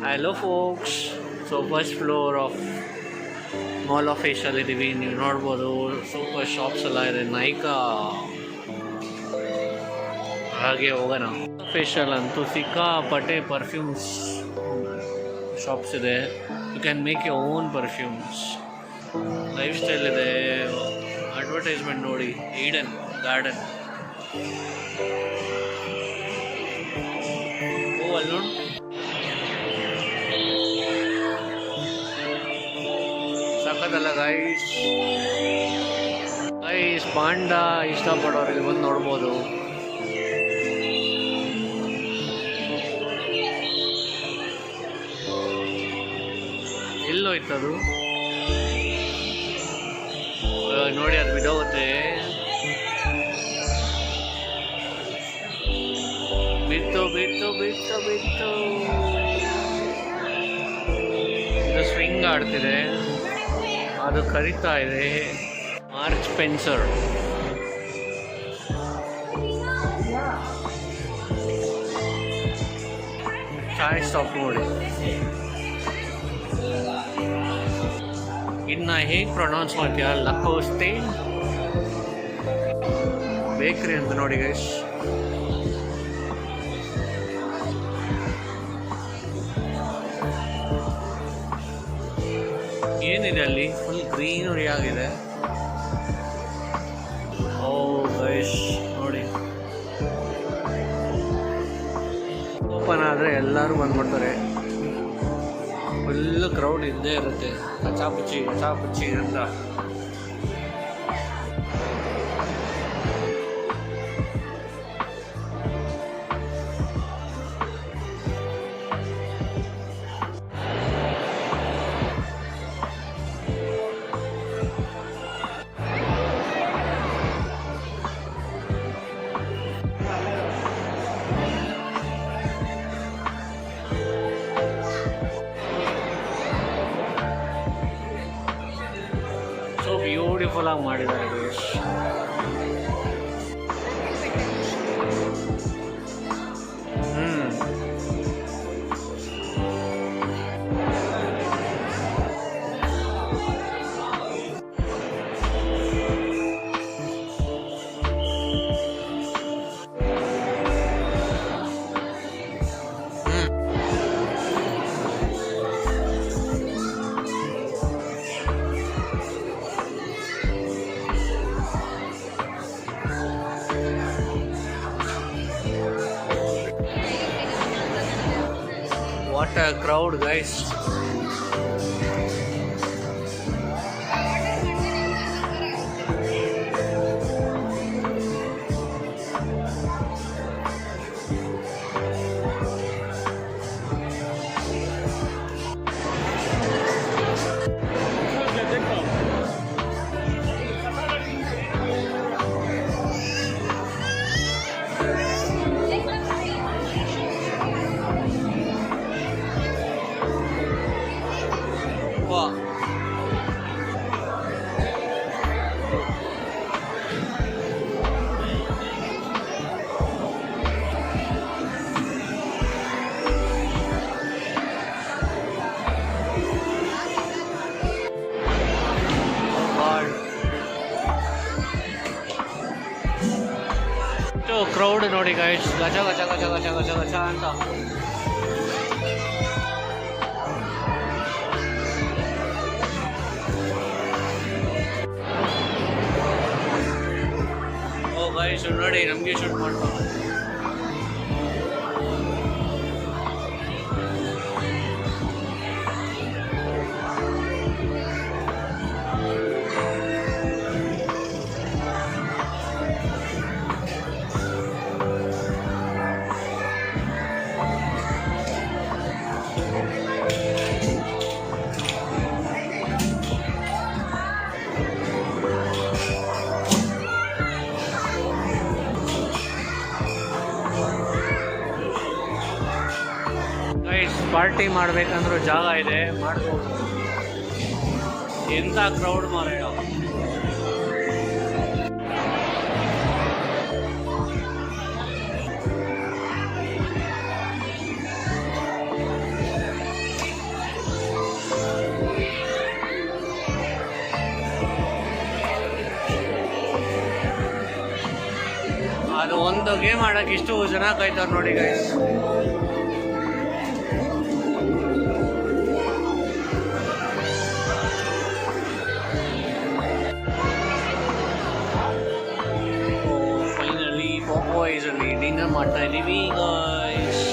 Hello folks. So first floor of mall of ಏಷ್ಯಾಲಿದ್ದೀವಿ. ನೀವು ನೋಡ್ಬೋದು ಸೂಪರ್ ಶಾಪ್ಸ್ ಎಲ್ಲ ಇದೆ. ನೈಕಾ ಹಾಗೆ ಹೋಗೋಣ. ಫೇಶಿಯಲ್ ಅಂತೂ ಸಿಕ್ಕಾಪಟ್ಟೆ ಪರ್ಫ್ಯೂಮ್ಸ್ ಶಾಪ್ಸ್ ಇದೆ. You can make your own perfumes. Lifestyle ಇದೆ. ಅಡ್ವರ್ಟೈಸ್ಮೆಂಟ್ ನೋಡಿ, ಈಡನ್ ಗಾರ್ಡನ್. ಓ ಅಲ್ಲಿ ನೋಡಿ, ಸಖತ್ತಲ್ಲ ಗೈಸ್. ಪಾಂಡ ಇಷ್ಟಪಡೋರು ಇಲ್ಲಿ ಬಂದು ನೋಡ್ಬೋದು. ಎಲ್ಲೋಯ್ತದು ನೋಡಿ, ಅದು ಬಿದ್ದೋಗುತ್ತೆ. ಬಿತ್ತು ಬಿತ್ತು ಬಿತ್ತು ಬಿತ್ತು. ಇದು ಸ್ವಿಂಗ್ ಆಡ್ತಿದೆ, ಅದು ಕರೀತಾ ಇದೆ. Mark Spencer. ಚಾಯ್ ಸ್ಟಾಪ್ ನೋಡಿ. ಇನ್ನು ಹೇಗೆ ಪ್ರೊನೌನ್ಸ್ ಮಾಡ್ತೀಯ? ಲಕೋಸ್ತೆ ಬೇಕ್ರಿ ಅಂತ ನೋಡಿ ಗೈಸ್. ಏನಿದೆ ಅಲ್ಲಿ? ಫುಲ್ ಗ್ರೀನರಿ ಆಗಿದೆ. ಓ ಗೈಸ್ ನೋಡಿ, ಓಪನ್ ಆದರೆ ಎಲ್ಲರೂ ಬಂದ್ಬಿಡ್ತಾರೆ. ಫುಲ್ ಕ್ರೌಡ್ ಇದ್ದೇ ಇರುತ್ತೆ. ಕಚಾಪುಚ್ಚಿ ಅಂತ. ಸೊ ಬ್ಯೂಟಿಫುಲ್ ಆಗಿ ಮಾಡಿದ್ದಾರೆ guys. What a crowd, guys. Crowd ನೋಡಿ ಗೈಸ್, ಗಜ ಗಜ ಗಜ ಗಜ ಗಜ ಗಜ ಅಂತ. ಓ ಗೈಸ್ ನೋಡಿ, ನಮಗೆ ಶೂಟ್ ಮಾಡ್ತಾರೆ. ಪಾರ್ಟಿ ಮಾಡಬೇಕಂದ್ರೂ ಜಾಗ ಇದೆ, ಮಾಡ್ಬೋದು. ಎಂಥ ಕ್ರೌಡ್ ಮಾರಾಯ. ಅದು ಒಂದು ಗೇಮ್ ಆಡೋಕೆ ಇಷ್ಟು ಜನ ಕಾಯ್ತಾರೆ ನೋಡಿ ಗೈಸ್. ಫೈನಲಿ ಪಾಪಾಯ್ಸಲ್ಲಿ ಡಿನ್ನರ್ ಮಾಡ್ತಾ ಇದ್ದೀವಿ guys.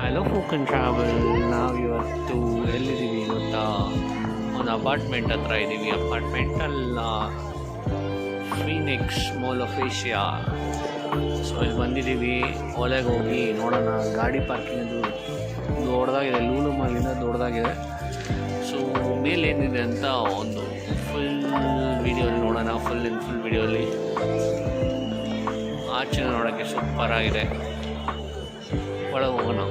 Hello folk and travel. ನಾವು ಇವತ್ತು ಎಲ್ಲಿದ್ದೀವಿ ಗೊತ್ತಾ? ಒಂದು ಅಪಾರ್ಟ್ಮೆಂಟ್ ಹತ್ರ ಇದ್ದೀವಿ. ಅಪಾರ್ಟ್ಮೆಂಟ್ ಅಲ್ಲ, Phoenix mall of Asia. So ಇಲ್ಲಿ ಬಂದಿದ್ದೀವಿ. ಒಲೆಗೆ ಹೋಗಿ ನೋಡೋಣ. ಗಾಡಿ ಪಾರ್ಕಿಂಗ್ ದೊಡ್ಡದಾಗಿದೆ, ಲೂಲು ಮಾಲಿಂದ ದೊಡ್ಡದಾಗಿದೆ. ಸೊ ಮೇಲೇನಿದೆ ಅಂತ ಒಂದು ಫುಲ್ ವಿಡಿಯೋಲಿ ನೋಡೋಣ. ಫುಲ್ ವಿಡಿಯೋಲಿ ಆಚೆ ನೋಡೋಕ್ಕೆ ಸೂಪರಾಗಿದೆ. ಒಳಗೆ ಹೋಗೋಣ.